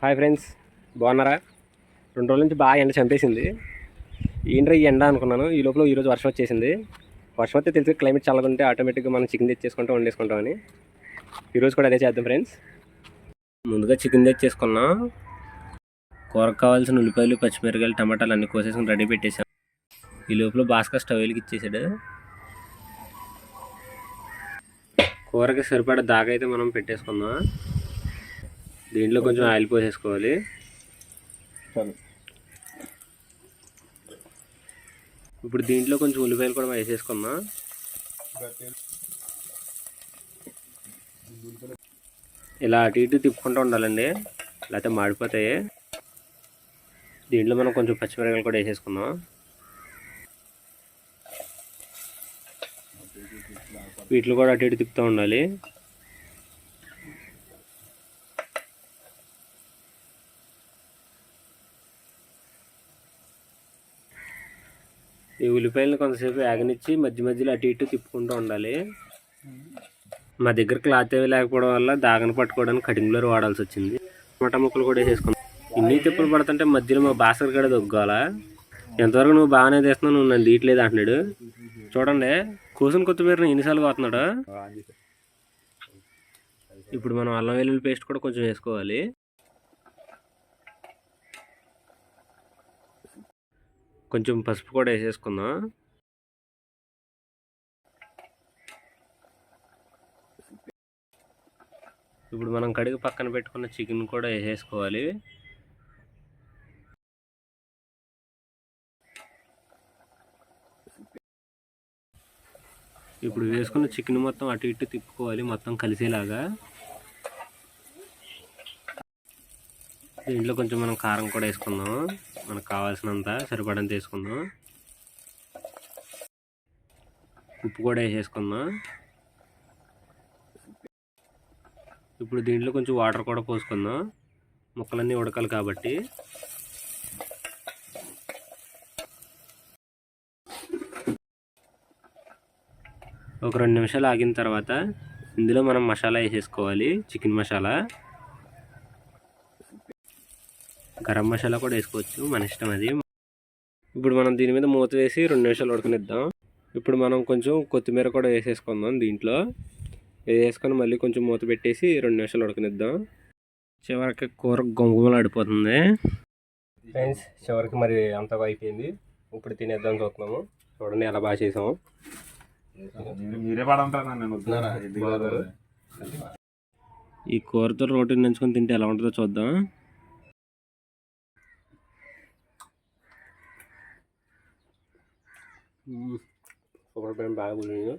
Hi friends, బాగున్నారా? 2 రోజుల నుంచి బాగా ఎండ చంపేసింది. ఏంట్రా ఈ ఎండ అనుకున్నాను. ఈ లోపల ఈరోజు వర్షం వచ్చేసింది. వర్షం వస్తే తెలిసి క్లైమేట్ చల్లగా ఉంటే ఆటోమేటిక్గా మనం చికెన్ తెచ్చేసుకుంటాం, వండేసుకుంటామని. ఈరోజు కూడా అదే చేద్దాం ఫ్రెండ్స్. ముందుగా చికెన్ తెచ్చేసుకున్నాం. కూరకు కావాల్సిన ఉల్లిపాయలు, పచ్చిమిరకాయలు, టమాటాలు అన్నీ కోసేసుకుని రెడీ పెట్టేసాం. ఈ లోపల భాస్కర్ స్టవ్ వెలికి ఇచ్చేసాడు. కూరకి సరిపడా దాకా అయితే మనం పెట్టేసుకుందాం. దీంట్లో కొంచెం ఆయిల్ పోసేసుకోవాలి. ఇప్పుడు దీంట్లో కొంచెం ఉల్లిపాయలు కూడా వేసేసుకుందాం. ఇలా అటు ఇటు తిప్పుకుంటూ ఉండాలండి, లేకపోతే మాడిపోతాయి. దీంట్లో మనం కొంచెం పచ్చిమిరకాయలు కూడా వేసేసుకుందాం. వీటిలో కూడా అటు ఇటు తిప్పుతూ ఉండాలి. ఈ ఉల్లిపాయలను కొంతసేపు వేగనిచ్చి మధ్య మధ్యలో అటు ఇటు తిప్పుకుంటూ ఉండాలి. మా దగ్గర క్లాత్ ఏమీ లేకపోవడం వల్ల దాగన పట్టుకోవడానికి కటింగ్ బ్లేడ్ వాడాల్సి వచ్చింది. టమాటా ముక్కలు కూడా వేసేసుకున్నాం. ఇన్ని తిప్పులు పడుతుంటే మధ్యలో మా భాస్కర్ గడ దొగ్గాల. ఎంతవరకు నువ్వు బాగానే తీస్తున్నావు, నువ్వు నన్ను తీయట్లేదు అంటున్నాడు. చూడండి, కోసిన కొత్తిమీరని ఎన్నిసార్లు కోతున్నాడు. ఇప్పుడు మనం అల్లం వెల్లుల్లి పేస్ట్ కూడా కొంచెం వేసుకోవాలి. కొంచెం పసుపు కూడా వేసేసుకుందాం. ఇప్పుడు మనం కడిగి పక్కన పెట్టుకున్న చికెన్ కూడా వేసేసుకోవాలి. ఇప్పుడు వేసుకున్న చికెన్ మొత్తం అటు ఇటు తిప్పుకోవాలి, మొత్తం కలిసేలాగా. దీంట్లో కొంచెం మనం కారం కూడా వేసుకుందాం. మనకు కావాల్సినంత సరిపడంత వేసుకుందాం. ఉప్పు కూడా వేసేసుకుందాం. ఇప్పుడు దీంట్లో కొంచెం వాటర్ కూడా పోసుకుందాం, ముక్కలన్నీ ఉడకాలి కాబట్టి. ఒక 2 నిమిషాలు ఆగిన తర్వాత ఇందులో మనం మసాలా వేసేసుకోవాలి. చికెన్ మసాలా, గరం మసాలా కూడా వేసుకోవచ్చు, మన ఇష్టం అది. ఇప్పుడు మనం దీని మీద మూత వేసి 2 నిమిషాలు ఉడకనిద్దాం. ఇప్పుడు మనం కొంచెం కొత్తిమీర కూడా వేసేసుకుందాం. దీంట్లో వేసుకొని మళ్ళీ కొంచెం మూత పెట్టేసి 2 నిమిషాలు ఉడకనిద్దాం. చివరికి కూర గుమగుమలాడిపోతుంది ఫ్రెండ్స్. చివరికి మరి అంతగా అయిపోయింది. ఇప్పుడు తినేద్దాం చూస్తున్నాము. చూడండి ఎలా బాగా చేసాము. ఈ కూరతో రోటీ నంచుకొని తింటే ఎలా ఉంటుందో చూద్దాం. సూపర్, బాగా కుదిరింది.